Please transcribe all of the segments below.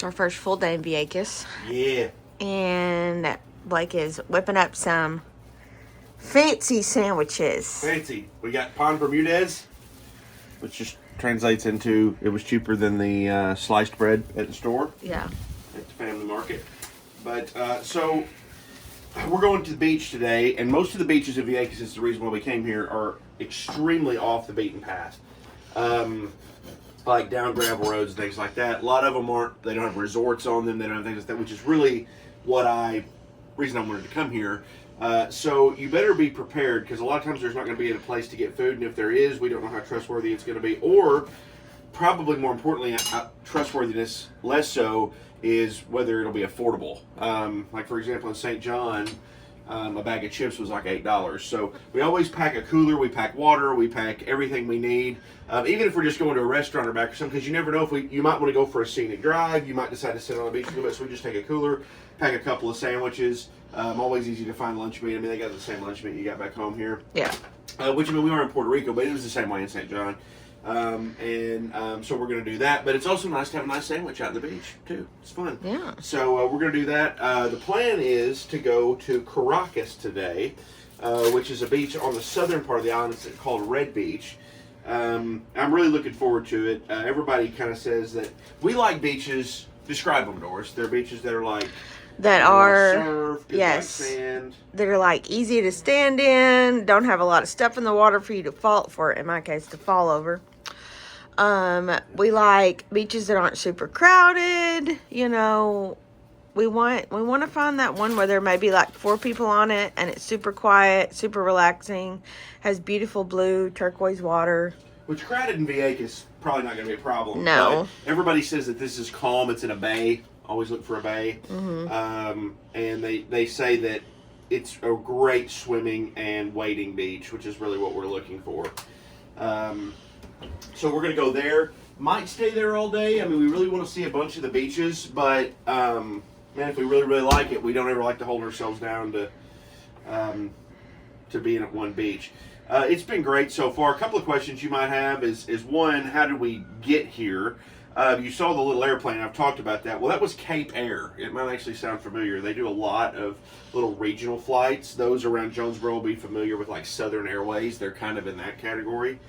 Our first full day in Vieques. Yeah. And Blake is whipping up some fancy sandwiches. Fancy. We got pan Bermudez, which just translates into it was cheaper than the sliced bread at the store. Yeah. At the family market. But so we're going to the beach today, and most of the beaches in Vieques, is the reason why we came here, are extremely off the beaten path. Like down gravel roads and things like that. A lot of them aren't. They don't have resorts on them. They don't have things like that, which is really reason I wanted to come here. So you better be prepared, because a lot of times there's not going to be a place to get food, and if there is, we don't know how trustworthy it's going to be. Or, probably more importantly, trustworthiness less so is whether it'll be affordable. Like for example, in St. John, a bag of chips was like $8. So we always pack a cooler, we pack water, we pack everything we need. Even if we're just going to a restaurant or back or something, because you never know if you might want to go for a scenic drive, you might decide to sit on the beach a little bit, so we just take a cooler, pack a couple of sandwiches. Always easy to find lunch meat. I mean, they got the same lunch meat you got back home here. Yeah. Which, I mean, we are in Puerto Rico, but it was the same way in St. John. So we're going to do that. But it's also nice to have a nice sandwich out on the beach, too. It's fun. Yeah. So we're going to do that. The plan is to go to Caracas today, which is a beach on the southern part of the island. It's called Red Beach. I'm really looking forward to it. Everybody kind of says that we like beaches. Describe them, Doris. They're beaches that are like... That are, surf, yes, sand. They're like easy to stand in, don't have a lot of stuff in the water for you to fall, in my case, to fall over. We like beaches that aren't super crowded, you know. We want to find that one where there may be like 4 people on it, and it's super quiet, super relaxing, has beautiful blue turquoise water. Which crowded in Vieques is probably not going to be a problem. No. But everybody says that this is calm. It's in a bay. Always look for a bay. Mm-hmm. And they say that it's a great swimming and wading beach, which is really what we're looking for. So we're going to go there. Might stay there all day. I mean, we really want to see a bunch of the beaches, but man, if we really, really like it, we don't ever like to hold ourselves down to being at one beach. It's been great so far. A couple of questions you might have is one, how did we get here? You saw the little airplane. I've talked about that. Well, that was Cape Air. It might actually sound familiar. They do a lot of little regional flights. Those around Jonesboro will be familiar with like Southern Airways. They're kind of in that category.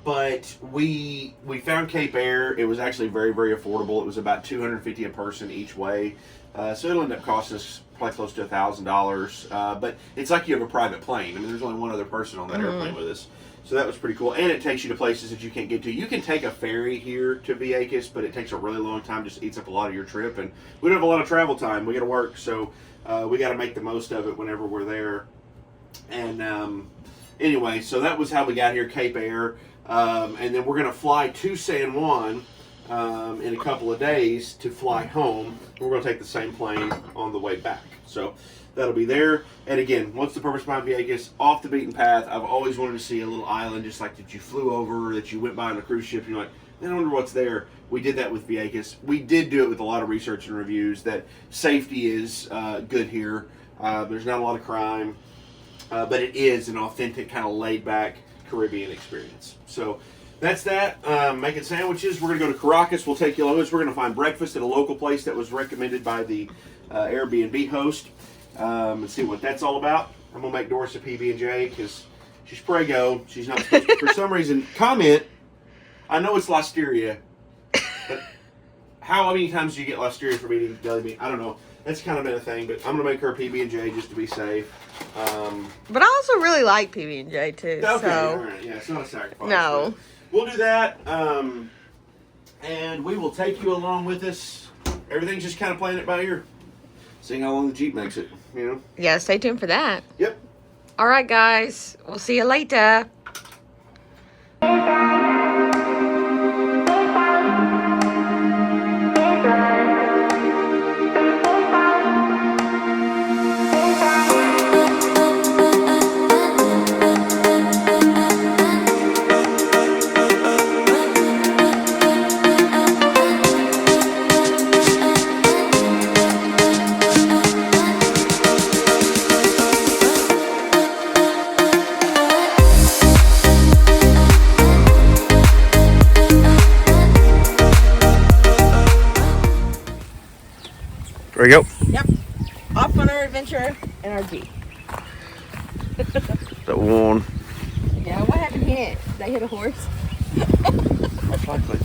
But we found Cape Air. It was actually very, very affordable. It was about $250 a person each way. So it'll end up costing us probably close to $1,000. But it's like you have a private plane. I mean, there's only one other person on that airplane with us. So that was pretty cool. And it takes you to places that you can't get to. You can take a ferry here to Vieques, but it takes a really long time. Just eats up a lot of your trip. And we don't have a lot of travel time. We got to work. So we got to make the most of it whenever we're there. And anyway, so that was how we got here, Cape Air. And then we're going to fly to San Juan in a couple of days to fly home. We're going to take the same plane on the way back. So that'll be there. And again, what's the purpose behind Vieques? Off the beaten path. I've always wanted to see a little island just like that you flew over, that you went by on a cruise ship, and you're like, I wonder what's there. We did that with Vieques. We did do it with a lot of research and reviews that safety is good here. There's not a lot of crime, but it is an authentic, kind of laid-back Caribbean experience. So that's that. Making sandwiches. We're going to go to Caracas. We'll take you along. We're going to find breakfast at a local place that was recommended by the Airbnb host. And see what that's all about. I'm going to make Doris a PB&J because she's prego. She's not supposed to, for some reason, comment. I know it's listeria, but how many times do you get listeria from eating deli meat? I don't know. That's kind of been a thing, but I'm going to make her a PB&J just to be safe. But I also really like PB&J too. Okay, so. all right. Yeah, it's not a sacrifice. No. We'll do that, and we will take you along with us. Everything's just kind of playing it by ear. Seeing how long the Jeep makes it, you know? Yeah, stay tuned for that. Yep. All right, guys. We'll see you later. There we go. Yep. Off on our adventure in our Jeep. That one. Yeah, what happened here? Did they hit a horse? Most likely.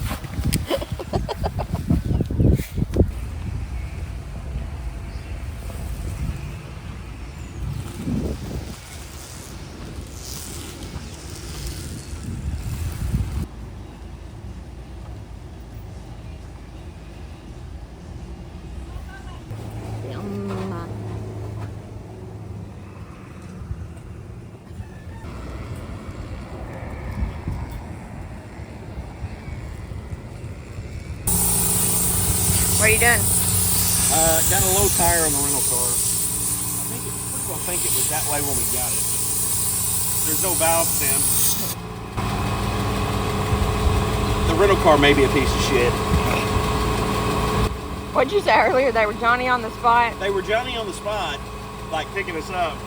What are you doing? Got a low tire on the rental car. Pretty well think it was that way when we got it. There's no valve stem. The rental car may be a piece of shit. What'd you say earlier? They were Johnny on the spot? They were Johnny on the spot, like picking us up.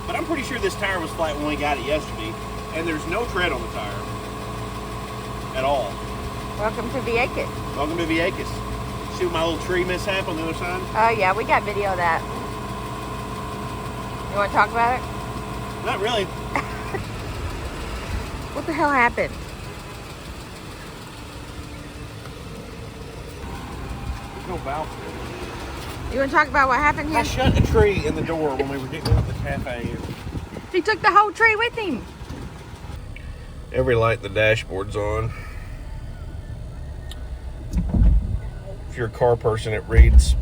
But I'm pretty sure this tire was flat when we got it yesterday. And there's no tread on the tire. At all. Welcome to Vieques. Welcome to Vieques. See my little tree mishap on the other side? Oh, yeah, we got video of that. You want to talk about it? Not really. What the hell happened? There's no valve. You want to talk about what happened here? I shut a tree in the door when we were getting out of the cafe. He took the whole tree with him. Every light in the dashboard's on. If you're a car person, it reads,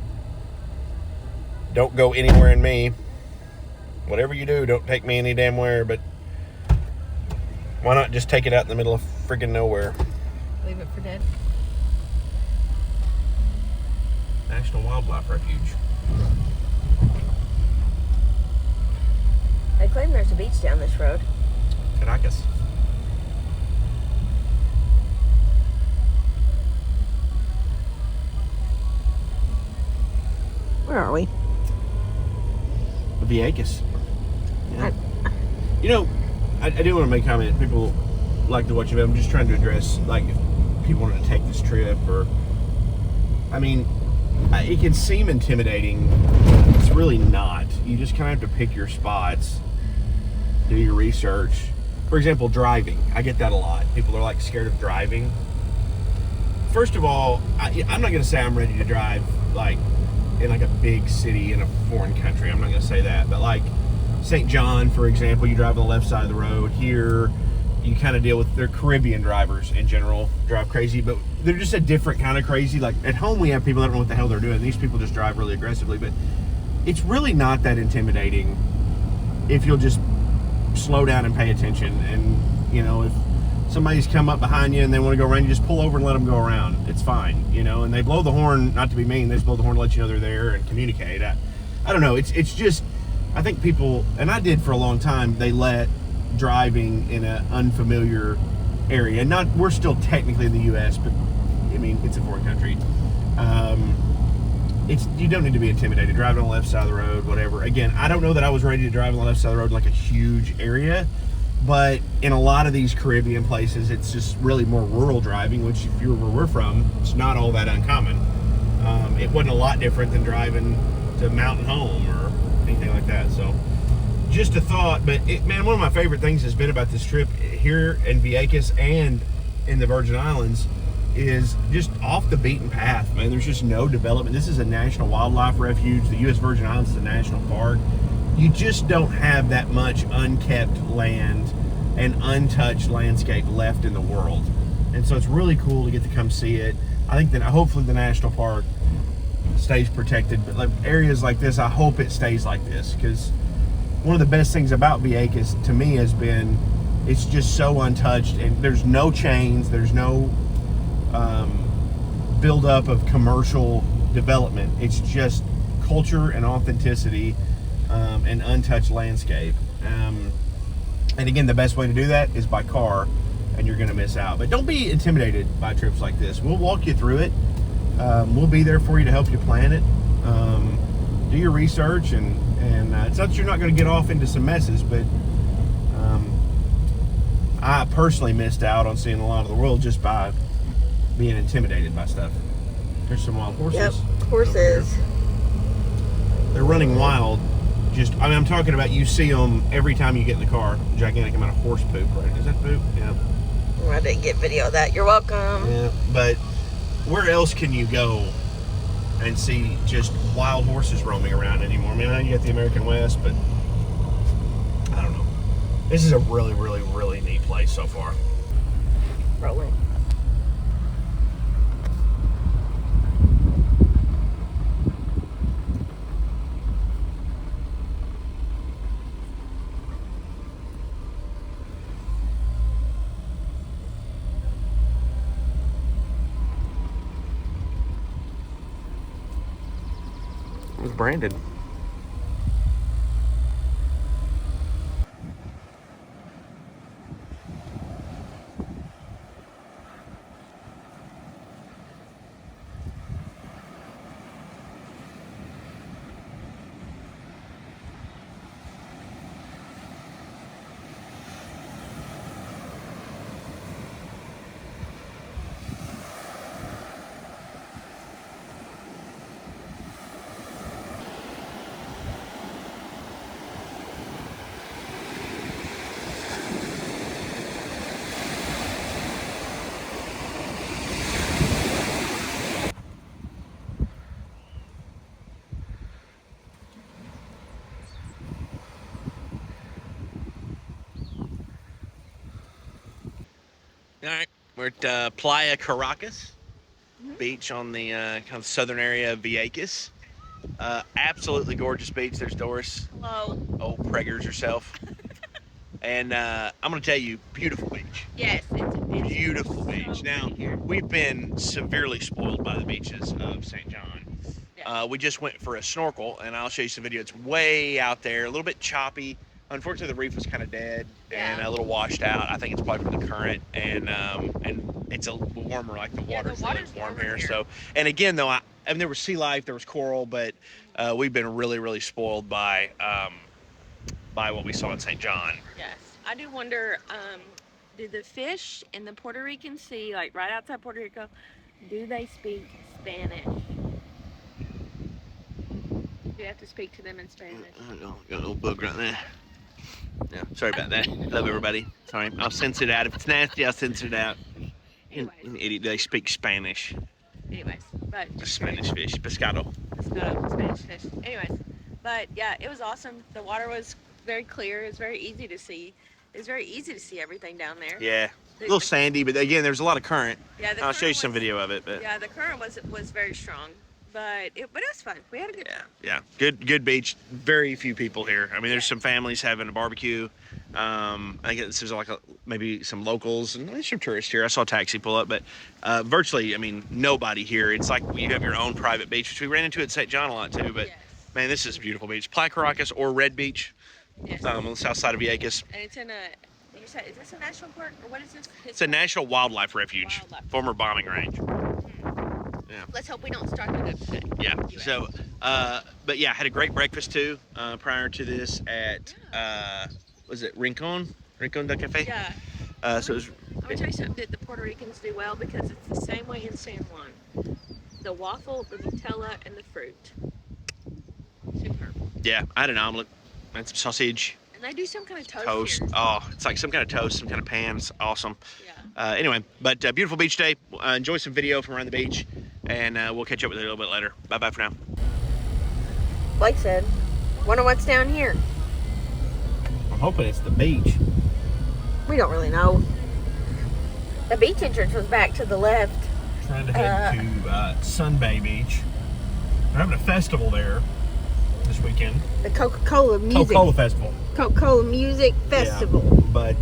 "Don't go anywhere in me. Whatever you do, don't take me any damn where." But why not just take it out in the middle of friggin' nowhere? Leave it for dead. National Wildlife Refuge. They claim there's a beach down this road. Caracas. Where are we? Vieques. Yeah. You know, I do want to make a comment. People like to watch it. I'm just trying to address, like, if people wanted to take this trip, or, I mean, it can seem intimidating. It's really not. You just kind of have to pick your spots, do your research. For example, driving. I get that a lot. People are, like, scared of driving. First of all, I'm not going to say I'm ready to drive, like, in like a big city in a foreign country. I'm not going to say that, but like St. John, for example, you drive on the left side of the road. Here, you kind of deal with, they're Caribbean drivers in general, drive crazy, but they're just a different kind of crazy. Like at home, we have people that don't know what the hell they're doing. These people just drive really aggressively, but it's really not that intimidating if you'll just slow down and pay attention. And you know, if somebody's come up behind you and they want to go around, you just pull over and let them go around. It's fine, you know. And they blow the horn, not to be mean, they just blow the horn to let you know they're there and communicate. I don't know. It's just, I think people, and I did for a long time, they let driving in an unfamiliar area. And not, we're still technically in the U.S., but I mean, it's a foreign country. You don't need to be intimidated. Driving on the left side of the road, whatever. Again, I don't know that I was ready to drive on the left side of the road like a huge area. But in a lot of these Caribbean places, it's just really more rural driving, which if you're where we're from, it's not all that uncommon. It wasn't a lot different than driving to Mountain Home or anything like that. So just a thought. But man, one of my favorite things has been about this trip here in Vieques and in the Virgin Islands is just off the beaten path, man. There's just no development. This is a National Wildlife Refuge. The U.S. Virgin Islands is a national park. You just don't have that much unkept land and untouched landscape left in the world. And so it's really cool to get to come see it. I think that hopefully the national park stays protected, but like areas like this, I hope it stays like this, because one of the best things about Vieques to me has been it's just so untouched, and there's no chains, there's no buildup of commercial development. It's just culture and authenticity. An untouched landscape. And again, the best way to do that is by car, and you're going to miss out. But don't be intimidated by trips like this. We'll walk you through it. We'll be there for you to help you plan it. Do your research, and it's not that you're not going to get off into some messes, but I personally missed out on seeing a lot of the world just by being intimidated by stuff. There's some wild horses. Yep, horses. They're running wild. I mean, I'm talking about, you see them every time you get in the car. Gigantic amount of horse poop, right? Is that poop? Yeah. Oh, I didn't get video of that. You're welcome. Yeah, but where else can you go and see just wild horses roaming around anymore? I mean, I know you got the American West, but I don't know. This is a really, really, really neat place so far. Rolling. It was branded. All right, we're at Playa Caracas beach on the kind of southern area of Vieques. Absolutely gorgeous beach. There's Doris. Hello. Oh, preggers herself. And I'm going to tell you, beautiful beach. Yes, it's Beautiful so beach. Now, pretty here. we've been severely spoiled by the beaches of St. John. Yeah. We just went for a snorkel, and I'll show you some video. It's way out there, a little bit choppy. Unfortunately, the reef was kind of dead and a little washed out. I think it's probably from the current, and it's a warmer, like the water's really warm here. So, and again, though, I mean, there was sea life, there was coral, but we've been really, really spoiled by what we saw in St. John. Yes, I do wonder, do the fish in the Puerto Rican Sea, like right outside Puerto Rico, do they speak Spanish? Do you have to speak to them in Spanish? Got a little bug right there. Yeah, sorry about that. Love everybody. Sorry, I'll censor it out. If it's nasty, I'll censor it out. An idiot, they speak Spanish. Anyways, but Spanish fish, pescado. Spanish fish. Anyways, but yeah, it was awesome. The water was very clear. It was very easy to see. It was very easy to see everything down there. Yeah, a little sandy, but again, there's a lot of current. Yeah, I'll show you some video of it. But yeah, the current was very strong, but it was fun. We had a good time. Yeah, good beach. Very few people here. I mean, there's some families having a barbecue. I think this is like maybe some locals and there's some tourists here. I saw a taxi pull up, but virtually, I mean, nobody here. It's like you have your own private beach, which we ran into at St. John a lot too. But man, this is a beautiful beach. Playa Caracas or Red Beach, on the south side of Vieques. And it's in a. You said, is this a national park or what is this? It's a national wildlife refuge, former bombing range. Yeah. Let's hope we don't start it up today. Yeah. So, but yeah, I had a great breakfast too prior to this at was it Rincon del Cafe? Yeah. So it was. I'm gonna tell you something that the Puerto Ricans do well because it's the same way in San Juan. The waffle, the Nutella, and the fruit. Superb. Yeah, I had an omelet and some sausage. And they do some kind of Toast. here. Oh, it's like some kind of toast, some kind of pan. It's awesome. Yeah. Anyway, but beautiful beach day. Enjoy some video from around the beach, and we'll catch up with you a little bit later. Bye-bye for now. Blake said, wonder what's down here. I'm hoping it's the beach. We don't really know. The beach entrance was back to the left. Trying to head to Sunbay Beach. They're having a festival there this weekend. The Coca-Cola Music. Coca-Cola Festival. Coca-Cola Music Festival. Yeah, but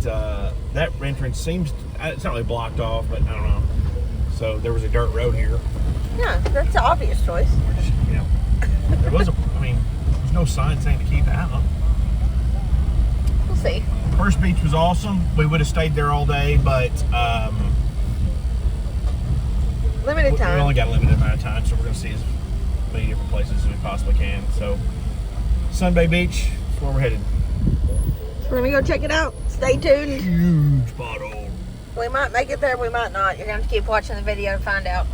that entrance seems, it's not really blocked off, but I don't know. So there was a dirt road here. Yeah, that's the obvious choice. We're just, you know, there was there's no sign saying to keep out. We'll see. First beach was awesome. We would have stayed there all day, but Limited time. we only got a limited amount of time, so we're going to see as many different places as we possibly can. So, Sunbay Beach is where we're headed. Let me go check it out. Stay tuned. Huge bottle. We might make it there, we might not. You're going to have to keep watching the video to find out.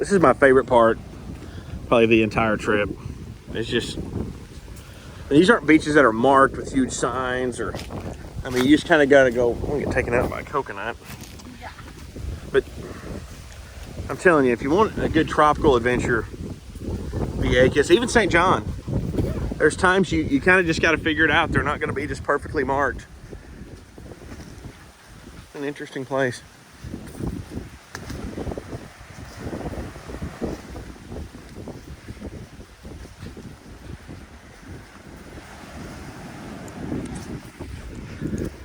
This is my favorite part, probably the entire trip. It's just, these aren't beaches that are marked with huge signs or, I mean, you just kind of got to go, I'm gonna get taken out by a coconut. Yeah. But I'm telling you, if you want a good tropical adventure, Vieques, even St. John, there's times you kind of just got to figure it out. They're not going to be just perfectly marked. An interesting place.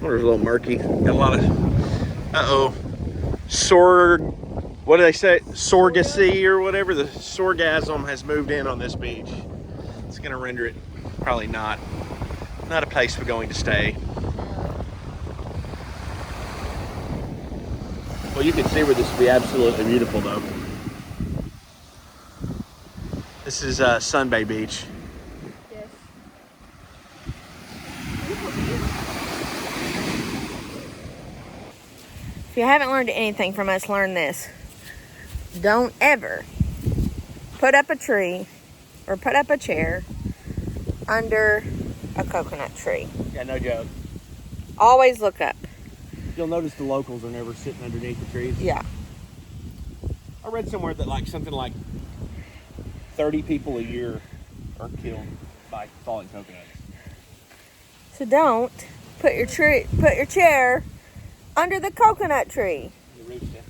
Water's a little murky. Got a lot of, what do they say? Sorgasy or whatever. The sorgasm has moved in on this beach. It's going to render it probably not a place we're going to stay. Well, you can see where this would be absolutely beautiful, though. This is Sunbay Beach. Yes. If you haven't learned anything from us, learn this. Don't ever put up a tree or put up a chair under a coconut tree. Yeah, no joke. Always look up. You'll notice the locals are never sitting underneath the trees. Yeah. I read somewhere that like something like 30 people a year are killed by falling coconuts. So don't put your chair under the coconut tree. The roots, yeah.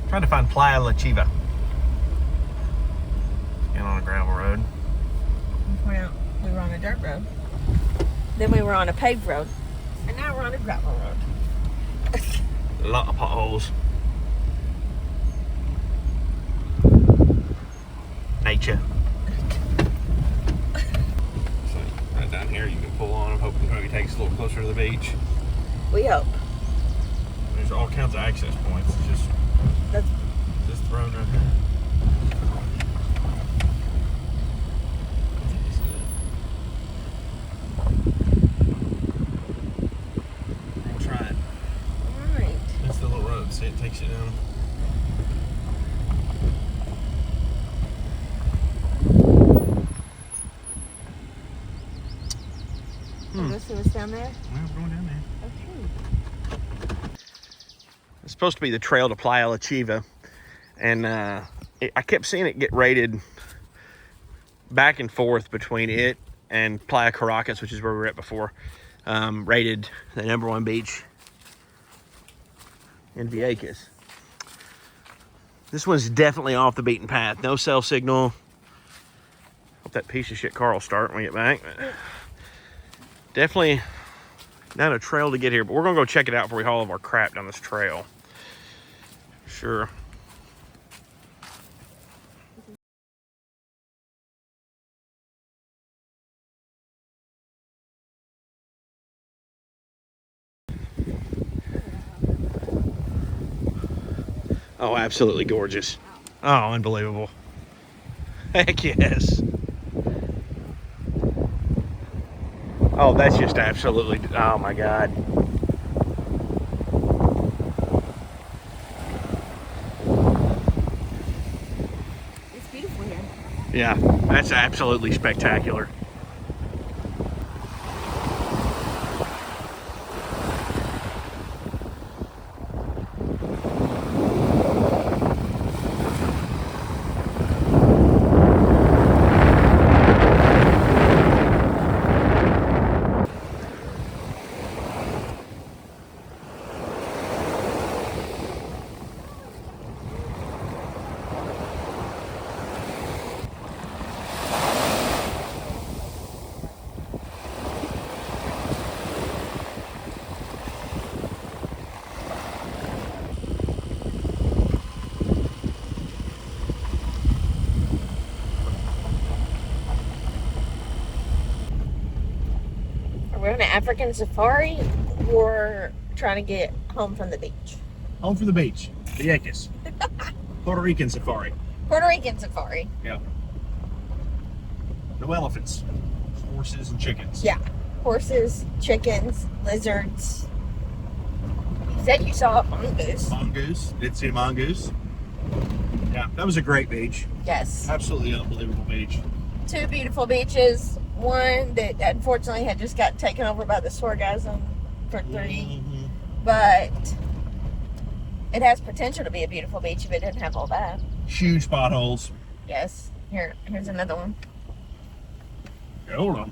Trying to find Playa La Chiva. Getting on a gravel road. Well, we were on a dirt road. Then we were on a paved road. And now we're on a gravel road. A lot of potholes. Nature. So right down here you can pull on. I'm hoping maybe takes us a little closer to the beach. We hope. There's all kinds of access points. It's just That's this road right here. I'll try it. right. That's the little road. See, it takes you down. Go see what's down there? Well, we're going down there. Okay. It's supposed to be the trail to Playa La Chiva, and I kept seeing it get rated back and forth between it and Playa Caracas, which is where we were at before, rated the #1 beach in Vieques. This one's definitely off the beaten path. No cell signal. Hope that piece of shit car will start when we get back. Definitely not a trail to get here, but we're gonna go check it out before we haul all of our crap down this trail. Sure. Oh, absolutely gorgeous. Oh, unbelievable. Heck yes. Oh, that's just absolutely, oh my God. It's beautiful here. Yeah, that's absolutely spectacular. We're on an African safari or trying to get home from the beach. Home from the beach, Vieques. Puerto Rican safari. Puerto Rican safari. Yeah. No elephants. Horses and chickens. Yeah. horses, chickens, lizards. You said you saw a mongoose. Mongoose. Did see a mongoose. Yeah, that was a great beach. Yes. Absolutely unbelievable beach. 2 beautiful beaches. One that unfortunately had just got taken over by the Sorgasm for 3. Mm-hmm. But it has potential to be a beautiful beach if it didn't have all that. Huge potholes. Yes. Here's another one. Hold on.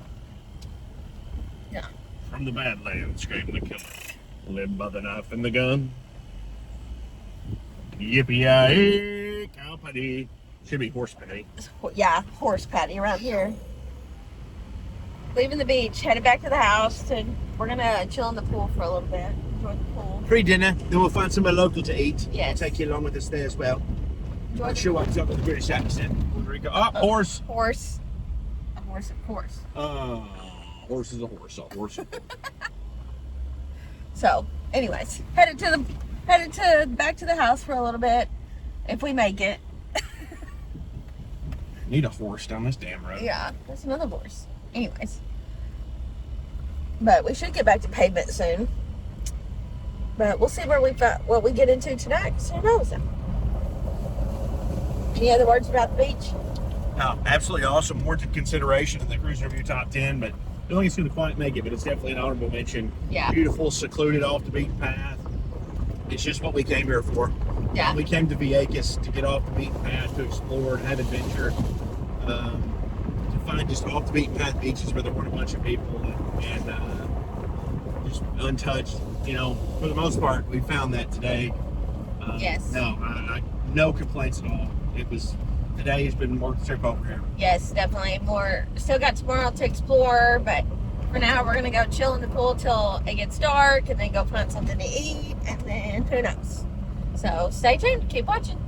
Yeah. From the Badlands came the killer. Led by the knife and the gun. Yippee-yi-yay, cow patty. Should be horse patty. Yeah, horse patty around here. Leaving the beach, headed back to the house, and we're gonna chill in the pool for a little bit. Enjoy the pool. Pre-dinner, then we'll find somewhere local to eat. Yes. We'll take you along with us there as well. Enjoy Not the sure what's up with the British accent. Puerto Rico. Horse. horse. A horse, of course. Horse is a horse. A horse. So, anyways, headed back to the house for a little bit, if we make it. Need a horse down this damn road. Yeah, there's another horse. Anyways, but we should get back to pavement soon. But we'll see what we get into tonight. So who knows? Any other words about the beach? No, absolutely awesome. Warranted consideration in the CruiseNReview top 10, but I don't think it's going to quite make it, but it's definitely an honorable mention. Yeah. Beautiful, secluded, off the beaten path. It's just what we came here for. Yeah. We came to Vieques to get off the beaten path, to explore, to have adventure, to find just off the beaten path beaches where there weren't a bunch of people and just untouched. You know, for the most part, we found that today. Yes. No, no complaints at all. Today has been worth the trip over here. Yes, definitely. Still got tomorrow to explore, but for now we're gonna go chill in the pool till it gets dark, and then go find something to eat, and then who knows. So stay tuned. Keep watching.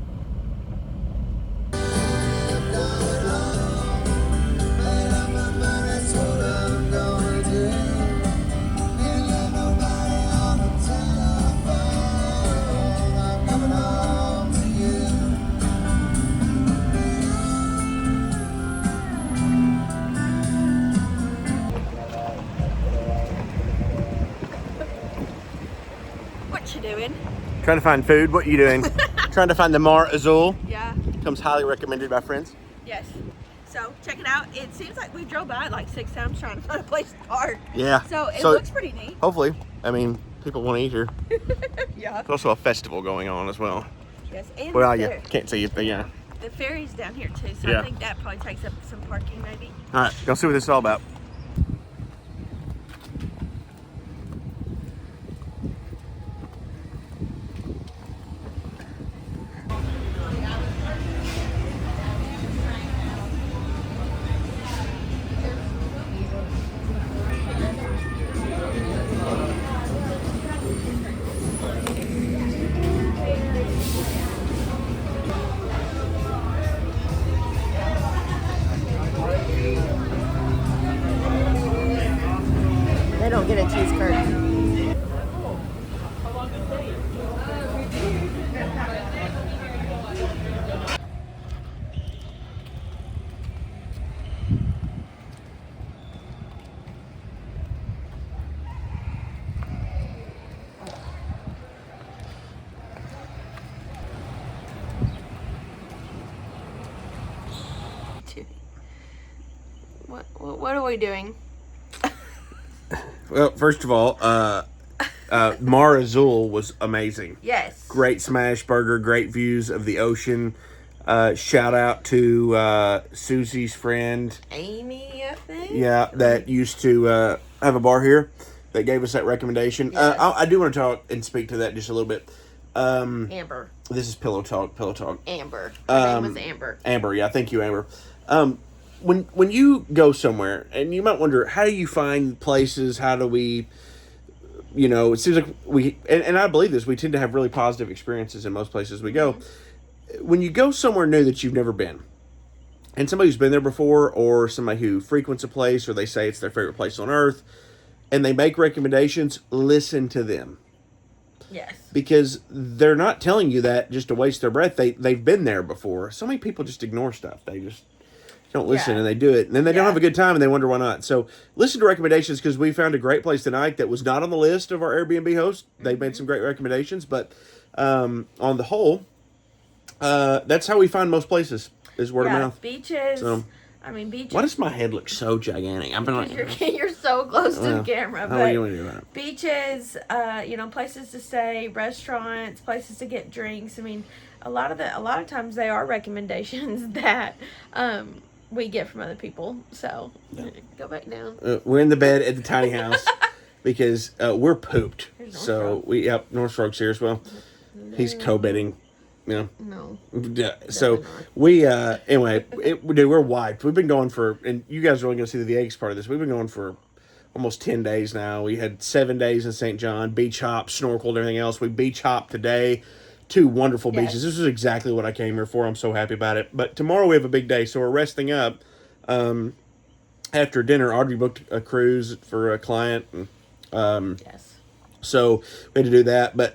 What you doing? Trying to find food. What are you doing? Trying to find the Mar Azul. Yeah. Comes highly recommended by friends. Yes. So check it out. It seems like we drove by it like 6 times trying to find a place to park. Yeah. So it looks pretty neat. Hopefully. I mean, people want to eat here. Yeah. There's also a festival going on as well. Yes. And Well, the yeah, can't see it, but yeah. The ferry's down here too, so Yeah. I think that probably takes up some parking maybe. All right, go see what this is all about. They don't get a cheese curd. What are we doing? Well, first of all, Mar Azul was amazing. Yes. Great smash burger, great views of the ocean. Shout out to Susie's friend. Amy, I think. Yeah, that used to have a bar here that gave us that recommendation. Yes. I do want to talk and speak to that just a little bit. Amber. This is Pillow Talk. Amber. Her name was Amber. Amber, yeah, thank you, Amber. When you go somewhere, and you might wonder, how do you find places? How do we, it seems like and I believe this, we tend to have really positive experiences in most places we go. When you go somewhere new that you've never been, and somebody who's been there before, or somebody who frequents a place, or they say it's their favorite place on earth, and they make recommendations, listen to them. Yes. Because they're not telling you that just to waste their breath. They've been there before. So many people just ignore stuff. They just don't listen, Yeah. and they do it, and then they don't Yeah. have a good time, and they wonder why not. So listen to recommendations, because we found a great place tonight that was not on the list of our Airbnb hosts. They made some great recommendations, but on the whole, that's how we find most places, is word of mouth. Beaches. So, I mean, beaches. why does my head look so gigantic? I've been like, You're so close to the camera. how are you going to do that? Beaches, places to stay, restaurants, places to get drinks. I mean, a lot of times they are recommendations that we get from other people. So go back down. We're in the bed at the tiny house because we're pooped. So North Stroke's here as well. He's co-bedding. Yeah. No. Yeah. So we anyway, we're wiped. We've been going for, and you guys are only going to see the Vieques part of this. We've been going for almost 10 days now. We had 7 days in St. John, beach hop, snorkeled, everything else. We beach hopped today. 2 wonderful beaches. This is exactly what I came here for. I'm so happy about it. But tomorrow we have a big day, so we're resting up. After dinner, Audrey booked a cruise for a client. And, Yes. so we had to do that. But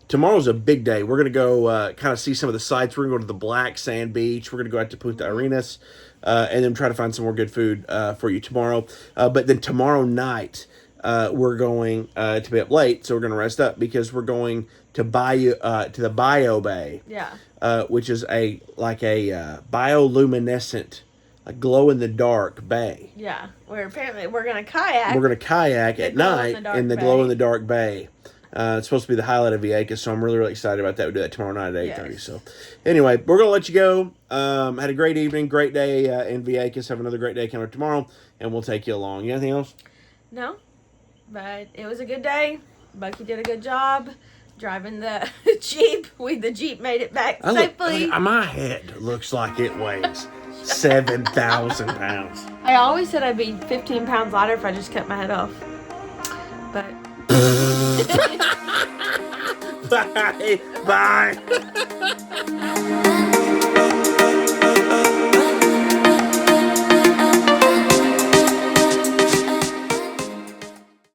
tomorrow's a big day. We're going to go kind of see some of the sights. We're going to go to the Black Sand Beach. We're going to go out to Punta Arenas and then try to find some more good food for you tomorrow. But then tomorrow night, we're going to be up late, so we're going to rest up because we're going to the Bio Bay. Yeah. Which is a bioluminescent, glow in the dark bay. Yeah. Where apparently we're gonna kayak. We're going to kayak at night in the glow in the dark bay. It's supposed to be the highlight of Vieques, so I'm really, really excited about that. We do that tomorrow night at 8:30. Yes. So, anyway, we're going to let you go. Had a great evening, great day in Vieques. Have another great day coming up tomorrow, and we'll take you along. You got anything else? No, but it was a good day. Bucky did a good job driving the Jeep. The Jeep made it back safely. My head looks like it weighs 7,000 pounds. I always said I'd be 15 pounds lighter if I just cut my head off. But Bye. Bye.